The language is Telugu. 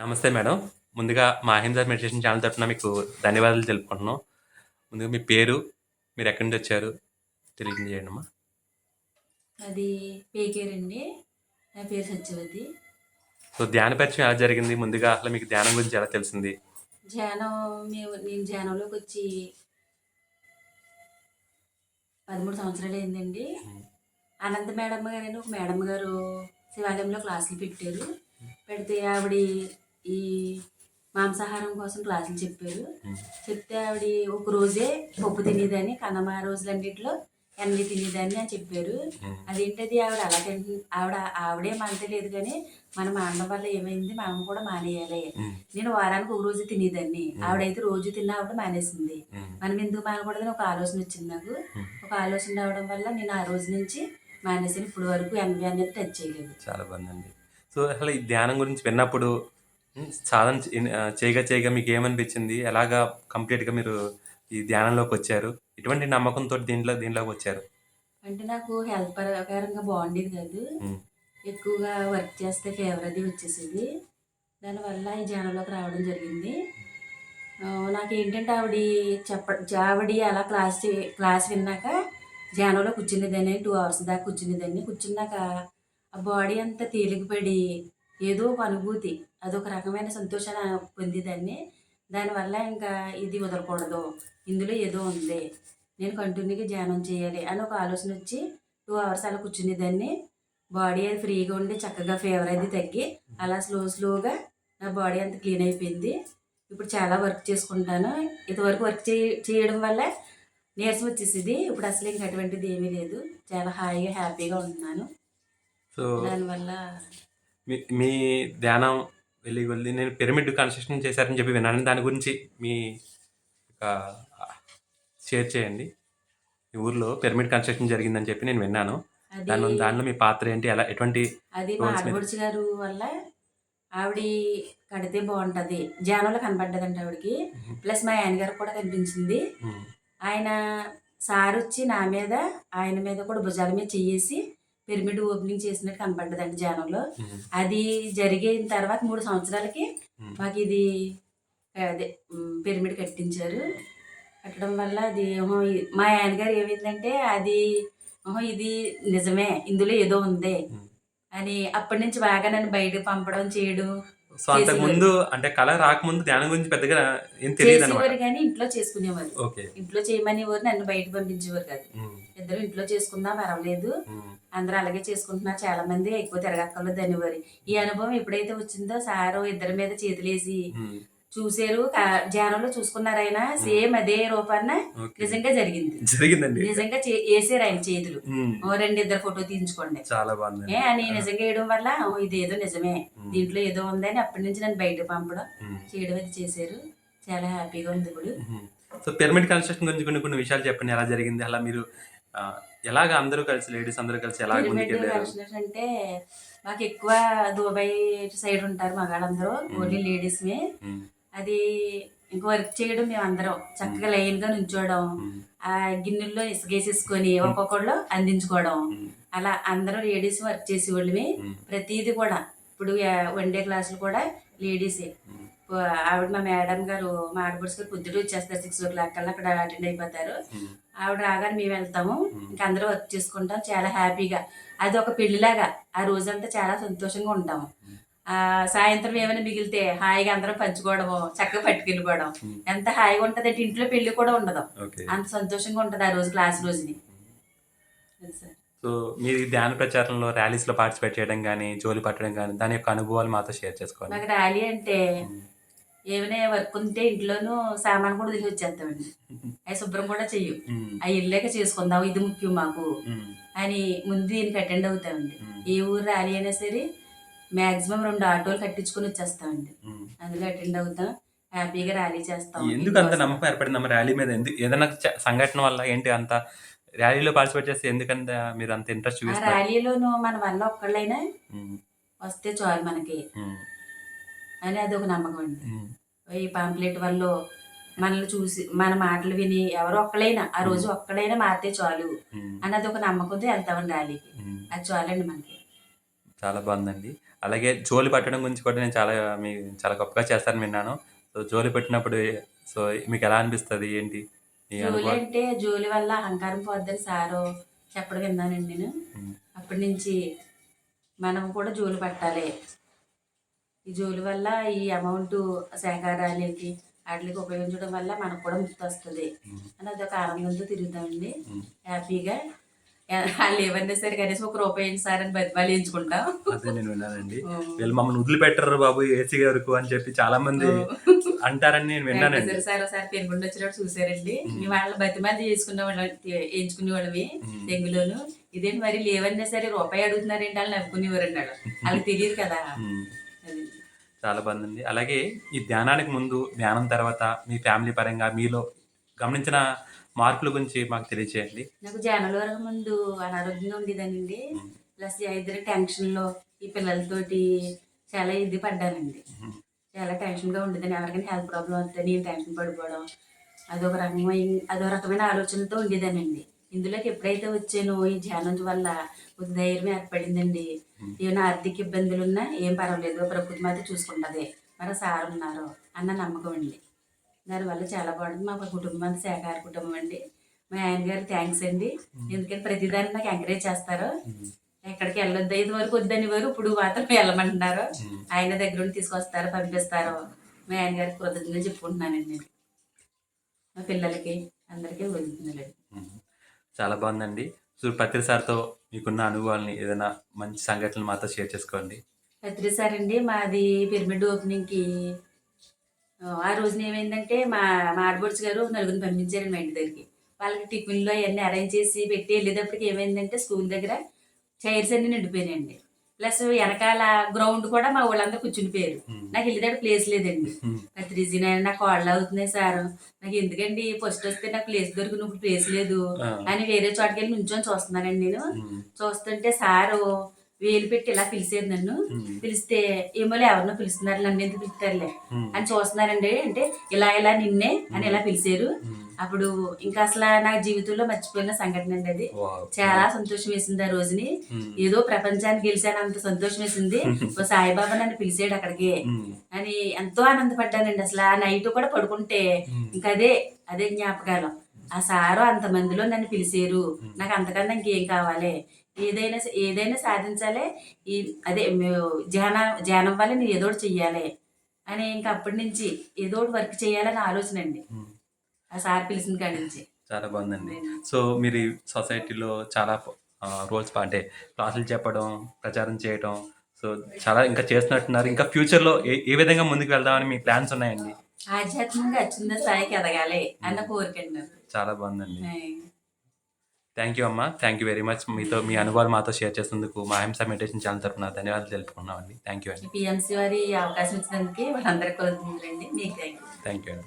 నమస్తే మేడం. ముందుగా మా అహింసా మెడిటేషన్ ఛానల్ తరపున మీకు ధన్యవాదాలు తెలుపుకుంటున్నాం. ముందుగా మీ పేరు, మీరెక్కడి నుంచొచ్చారు తెలియజేయండమ్మా. అది పేకేరండి. నా పేరు సత్యవతి. సో, ధ్యాన పరిచయం ఎలా జరిగింది? ముందుగా అసలు మీకు ధ్యానం గురించి ఎలా తెలిసింది? ధ్యానం నేను ధ్యానంలోకొచ్చి 13 సంవత్సరాలయిందండి. అనంత మేడమ్మ గారని ఒక మేడమ్ గారు శివాలయంలో క్లాసులు పెట్టారు. పెడితే ఆవిడ ఈ మాంసాహారం కోసం క్లాసులు చెప్పారు. చెప్తే ఆవిడ ఒక రోజే పప్పు తినేదని, కనమ రోజులన్నిటిలో ఎనభై తినేదాన్ని అని చెప్పారు. అదేంటది ఆవిడ అలా ఆవిడే మానలేదు కానీ మన మానడం వల్ల ఏమైంది, మనం కూడా మానేయాలి. నేను వారానికి ఒక రోజు తినేదాన్ని, ఆవిడైతే రోజు తిన్న ఆవిడ మానేసింది. మనం ఎందుకు మానకూడదని ఒక ఆలోచన వచ్చింది నాకు. ఒక ఆలోచన రావడం వల్ల నేను ఆ రోజు నుంచి మానేసిన ఇప్పుడు వరకు 80 అనేది టచ్ చేయలేదు. చాలా బాగుందండి. సో, అసలు ఈ ధ్యానం గురించి విన్నప్పుడు సాధన చేయగా మీకు ఏమనిపించింది? ఎలాగా కంప్లీట్‌గా మీరు ఈ ధ్యానంలోకి వచ్చారు? ఎటువంటి నమ్మకంతో దీంట్లోకి వచ్చారు? అంటే నాకు హెల్త్ ప్రకారంగా బాగుండేది కాదు. ఎక్కువగా వర్క్ చేస్తే ఫీవర్ అది వచ్చేసేది. దానివల్ల ఈ ధ్యానంలోకి రావడం జరిగింది. నాకేంటంటే ఆవిడ అలా క్లాస్ విన్నాక ధ్యానంలో కూర్చునేదాన్ని. 2 అవర్స్ దాకా కూర్చునేదాన్ని. కూర్చున్నాక ఆ బాడీ అంతా తేలికపడి ఏదో ఒక అనుభూతి, అదొక రకమైన సంతోషాన్ని పొందేదాన్ని. దానివల్ల ఇంకా ఇది వదలకూడదు, ఇందులో ఏదో ఉంది, నేను కంటిన్యూగా ధ్యానం చేయాలి అని ఒక ఆలోచన వచ్చి 2 అవర్స్ అలా కూర్చునేదాన్ని. బాడీ అది ఫ్రీగా ఉండి చక్కగా ఫీవర్ అది తగ్గి అలా స్లోగా నా బాడీ అంతా క్లీన్ అయిపోయింది. ఇప్పుడు చాలా వర్క్ చేసుకుంటాను. ఇంతవరకు వర్క్ చేయడం వల్ల నీరసం వచ్చేసేది. ఇప్పుడు అసలు ఇంక అటువంటిది ఏమీ లేదు. చాలా హాయిగా హ్యాపీగా ఉంటున్నాను. సో, దానివల్ల మీ ధ్యానం వెళ్ళి నేను పిరమిడ్ కన్స్ట్రక్షన్ చేశారని చెప్పి విన్నాను. దాని గురించి మీ షేర్ చేయండి. మీ ఊర్లో పిరమిడ్ కన్స్ట్రక్షన్ జరిగిందని చెప్పి నేను విన్నాను. దానిలో మీ పాత్ర ఏంటి? ఎటువంటి అది మా ఆడపడుచు గారు వల్ల ఆవిడ కడితే బాగుంటుంది ధ్యానంలో కనపడ్డదంట ఆవిడకి. ప్లస్ మా ఆయన గారు కూడా కనిపించింది. ఆయన సార్ వచ్చి ఆయన మీద కూడా భుజాల మీద చెయ్యేసి పిరమిడ్ ఓపెనింగ్ చేసినట్టు కనపడ్డదండి ధ్యానంలో. అది జరిగిన తర్వాత 3 సంవత్సరాలకి మాకు ఇది అదే పిరమిడ్ కట్టించారు. కట్టడం వల్ల అది మా ఆయన గారు ఏమైందంటే ఇది నిజమే, ఇందులో ఏదో ఉంది అని అప్పటి నుంచి బాగా నన్ను బయటకు పంపడం చేయడం. సో, అంతకుముందు అంటే కళ రాకముందు ధ్యానం గురించి పెద్దగా ఏం తెలియదు చేసేవారు కానీ ఇంట్లో చేసుకునేవారు. ఇంట్లో చేయమనేవారు, నన్ను బయట పంపించేవారు కాదు. ఇద్దరు ఇంట్లో చేసుకుందాం పర్వాలేదు, అందరూ అలాగే చేసుకుంటున్నారు, చాలా మంది ఎక్కువ తిరగక్కర్లేదు అనేవారు. ఈ అనుభవం ఎప్పుడైతే వచ్చిందో సారు ఇద్దరి మీద చేతులేసి చూసారు, ధ్యానంలో చూసుకున్నారు. ఆయన సేమ్ అదే రూపాన్న నిజంగా జరిగిందండి. నిజంగా వేసారు ఆయన చేతులు. 2 ఫోటో తీయించుకోండి చాలా బాగుంది అని నిజంగా వేయడం వల్ల ఇదేదో నిజమే, దీంట్లో ఏదో ఉందని అప్పటి నుంచి నన్ను బయట పంపడం చేయడం అది చేశారు. చాలా హ్యాపీగా ఉంది ఇప్పుడు. సో, పిరమిడ్ కన్స్ట్రక్షన్ గురించి కొన్ని విషయాలు చెప్పండి. ఎలా జరిగింది? అలా మీరు ఎలాగ అందరూ కలిసి లేడీస్ అందరూ కలిసి ఎలా కన్స్ట్రక్షన్ అంటే మాకు ఎక్కువ దుబాయ్ సైడ్ ఉంటారు మగాళ్ళందరూ, ఓన్లీ లేడీస్మే. అది ఇంక వర్క్ చేయడం మేము అందరం చక్కగా లైన్గా నుంచోవడం, ఆ గిన్నెల్లో ఇసుకేసేసుకొని ఒక్కొక్కళ్ళు అందించుకోవడం, అలా అందరూ లేడీస్ వర్క్ చేసేవాళ్ళమే. ప్రతిదీ కూడా ఇప్పుడు వన్డే క్లాసులు కూడా లేడీసే. ఆవిడ మా మేడం గారు, మా ఆడపడుచు గారు పొద్దుట వచ్చేస్తారు 6 o'clock కల్లా అక్కడ అటెండ్ అయిపోతారు. ఆవిడ రాగానే మేము వెళ్తాము, ఇంకా అందరూ వర్క్ చేసుకుంటాం చాలా హ్యాపీగా. అది ఒక పెళ్లిలాగా ఆ రోజంతా చాలా సంతోషంగా ఉంటాము. సాయంత్రం ఏమైనా మిగిలితే హాయిగా అందరం పంచుకోవడము, చక్కగా పట్టుకెళ్ళిపోవడం, ఎంత హాయిగా ఉంటుంది అంటే ఇంట్లో పెళ్లి కూడా ఉండదు, అంత సంతోషంగా ఉంటుంది ఆ రోజు క్లాస్ రోజుని. సో, మీరు ధ్యాన ప్రచారంలో ర్యాలీస్ లో పార్టిసిపేట్ చేయడం కానీ, జోలి పట్టడం కానీ, దాని యొక్క అనుభవాలు మాతో షేర్ చేసుకోవాలి. నాకు ర్యాలీ అంటే ఏమైనా వర్క్ ఉంటే ఇంట్లోనూ సామాన్ కూడా వదిలి వచ్చేస్తామండి. అవి శుభ్రం కూడా చెయ్యం, అవి ఇల్లేక చేసుకుందాం, ఇది ముఖ్యం మాకు అని ముందు దీనికి అటెండ్ అవుతామండి. ఏ ఊరు ర్యాలీ అయినా సరే మాక్సిమం 2 ఆటోలు కట్టించుకుని వచ్చేస్తామండి, అందులో అటెండ్ అవుతాం, హ్యాపీగా ర్యాలీ చేస్తాం. ఎందుకు అంత నమ్మకం ఏర్పడింది ర్యాలీ మీద? ఏదైనా సంఘటన వల్ల ఏంటి అంత ర్యాలీలో పార్టిసిపేట్ చేస్తే ఎందుకంత మీరు అంత ఇంట్రెస్ట్ చూపిస్తారు? ర్యాలీలోనూ మన వల్ల ఒక్కళ్ళైనా వస్తే చాలు మనకి అని అది ఒక నమ్మకం అండి. ఈ పాంప్లెట్ వల్ల మనల్ని చూసి మన మాటలు విని ఎవరో ఒక్కలైనా ఆ రోజు ఒక్కడైనా మారితే చాలు అన్నది ఒక నమ్మకంతో వెళ్తామండి ర్యాలీకి. అది చాలండి మనకి. చాలా బాగుందండి. అలాగే జోలి పట్టడం గురించి కూడా నేను చాలా గొప్పగా చేస్తారని విన్నాను. సో, జోలి పట్టినప్పుడు సో, మీకెలా అనిపిస్తది? ఏంటి? మీ జోలి అనుభవాలు? అంటే జోలి వల్ల అహంకారం పోద్దని సారు చెప్పడం విన్నానండి నేను. హ్మ్. అప్పటి నుంచి మనం కూడా జోలి పట్టాలి. ఈ జోలి వల్ల ఈ అమౌంట్ సేకరణలకి ఆటిలకి ఉపయోగించడం వల్ల మనకు కూడా ముక్తి వస్తది హ్మ్. అని అదొక ఆనందంతో తిరుగుతామండి. హ్మ్. హ్యాపీగా వాళ్ళు ఏమన్నా సరే కనీసం ఒక రూపాయి ఇయ్యండి సార్ అని బతిమాలించుకుంటాం. అదే నేను విన్నానండి. హ్మ్. వీళ్ళు మమ్మల్ని వదిలిపెట్టరు బాబు ఏసీ వరకు అని చెప్పి చాలా మంది అంటారని నేను విన్నానండి. వెంకటేశ్వర సార్ ఒకసారి పెనుగొండ వచ్చినప్పుడు చూసారండి. మేము వాళ్ళ బతిమాలి వేయించుకునేవాళ్ళమి హ్మ్. దెంగులోను. ఇదేంటి మరి లేవన్నా సరే రూపాయి అడుగుతున్నారేంటి వాళ్ళు నవ్వుకునేవారండి వాళ్ళు. వాళ్ళకి తెలియదు కదా. హ్మ్. అది. చాలా బాగుందండి. అలాగే ఈ ధ్యానానికి ముందు, ధ్యానం తర్వాత మీ ఫ్యామిలీ పరంగా మీలో గమనించిన మార్పుల గురించి మాకు తెలియజేయండి. నాకు జనవరి ముందు అనారోగ్యంగా ఉండేదానండి. హ్మ్. ప్లస్ ఇద్దరు టెన్షన్‌లో ఈ పిల్లలతోటి చాలా ఇది పడ్డానండి. హ్మ్. చాలా టెన్షన్‌గా ఉండేదాన్ని. ఎవరికైనా హెల్త్ ప్రాబ్లమ్ వస్తే నేను టెన్షన్ పడిపోవడం. అదో రకమైన ఆలోచనతో ఉండేదానండి. ఇందులోకి ఎప్పుడైతే వచ్చానో ఈ ధ్యానం వల్ల ఒక ధైర్యం ఏర్పడిందండి. హ్మ్. ఏమైనా ఆర్థిక ఇబ్బందులున్నా ఏం పర్వాలేదు ప్రకృతి మాత చూసుకుంటది. మన సార్ ఉన్నారు అన్న నమ్మకం అండి. దానివల్ల చాలా బాగుంటుంది. మా కుటుంబం అంతా శాఖాహార కుటుంబం అండి. మా ఆయన గారికి థ్యాంక్స్ అండి. ఎందుకంటే ప్రతిదానికి నాకు ఎంకరేజ్ చేస్తారు. హ్మ్. ఎక్కడికి వెళ్ళొద్దు ఇదివరకు వద్దనేవారు. ఇప్పుడు మాత్రం వెళ్ళమంటున్నారు. హ్మ్. ఆయన దగ్గరుండి తీసుకొస్తారు, పంపిస్తారు. మా ఆయన గారికి కృతజ్ఞతలు చెప్పుకుంటున్నానండి నేను. మా పిల్లలకి అందరికీ కృతజ్ఞతలండి. హ్మ్. చాలా బాగుందండి. సో, పత్రి సార్‌తో మీకున్న అనుభవాల్ని ఏదైనా మంచి సంఘటనలు మాతో షేర్ చేసుకోండి. ప్రతిసారండి మాది పిరమిడ్ ఓపెనింగ్‌కి ఆ రోజున ఏమైందంటే మా ఆడపడుచు గారు నలుగురిని పంపించారండి మా ఇంటి దగ్గరికి. వాళ్ళకి టిఫిన్‌లు అయన్నీ అరేంజ్ చేసి పెట్టి వెళ్ళేటప్పటికి ఏమైందంటే స్కూల్ దగ్గర చైర్స్ అన్నీ నిండిపోయినాయండి. ప్లస్ ఎనకాల గ్రౌండ్ కూడా మా వోళ్ళందరూ కూర్చుండిపోయారు. హ్మ్. నాకు ఎళ్ళేటప్పుడు ప్లేస్ లేదండి. హ్మ్. "కత్రిజీనైనా నాకు కాళ్ళు అవుతున్నాయి సారు. నాకు ఎందుకండి ఫస్ట్ వస్తే నాకు ప్లేస్ దొరికింది. ఇప్పుడు ప్లేస్ లేదు" ఆ! అని వేరే చోటకెళ్ళి నుంచొని చూస్తున్నానండి నేను. హ్మ్. చూస్తుంటే సారు వేలు పెట్టి ఇలా పిలిసారు నన్ను. హ్మ్. పిలిస్తే ఏమోలే ఎవరినో పిలుస్తున్నారు నన్నెందుకు పిలుస్తారులే హ్మ్. అని చూస్తున్నారండి. అంటే ఇలా నిన్నే అని ఇలా పిలిచారు. హ్మ్. అప్పుడు ఇంకా అసల నా జీవితంలో మర్చిపోయిన సంఘటన అండి అది. వావ్! చాలా సంతోషం వేసింది ఆ రోజుని. హ్మ్. ఏదో ప్రపంచాన్ని గెలిచానంత సంతోషం వేసింది. ఓ సాయిబాబా నన్ను పిలిచాడు అక్కడికి హ్మ్. అని ఎంతో ఆనందపడ్డానండి. అసలు ఆ నైట్ కూడా పడుకుంటే హ్మ్. ఇంకా అదే జ్ఞాపకాలు. ఆ సారు అంతమందిలో నన్ను పిలిచారు. హ్మ్. నాకు అంతకన్నా ఇంకేం కావాలి? ఏదైనా సాధించాలి. ఈ అదే ధ్యానం వల్ల నేను ఏదో ఒకటి చెయ్యాలి అని ఇంక అప్పటి నుంచి ఏదో ఒకటి వర్క్ చేయాలని ఆలోచన అండి. హ్మ్. ఆ సార్ పిలిచిన కాడి నుంచి. చాలా బాగుందండి. అదేనండి. సో, మీరు ఈ సొసైటీలో చాలా రోల్స్ అంటే క్లాసులు చెప్పడం, ప్రచారం చేయటం, సో, చాలా ఇంకా చేస్తున్నట్టున్నారు. ఇంకా ఫ్యూచర్‌లో ఏ ఏ విధంగా ముందుకు వెళ్దామని మీ ప్లాన్స్ ఉన్నాయండి? ఆధ్యాత్మికంగా అత్యున్నత స్థాయికి ఎదగాలి అన్న హ్మ్. కోరికండి నాకు. చాలా బాగుందండి. ఆయ్. థ్యాంక్ యూ అమ్మ. Thank you very much. మీ అనుభవాలు మాతో షేర్ చేసినందుకు మా అహింస మెడిటేషన్ ఛానల్ తరపున ధన్యవాదాలు తెలుపుకుంటున్నామండి. థ్యాంక్ యూ ఈ అండి. పిఎంసి వారి అవకాశం ఇచ్చినందుకు వాళ్ళందరికీ కృతజ్ఞతలండి. మీకు థ్యాంక్ యూ. థ్యాంక్ యూ అండి.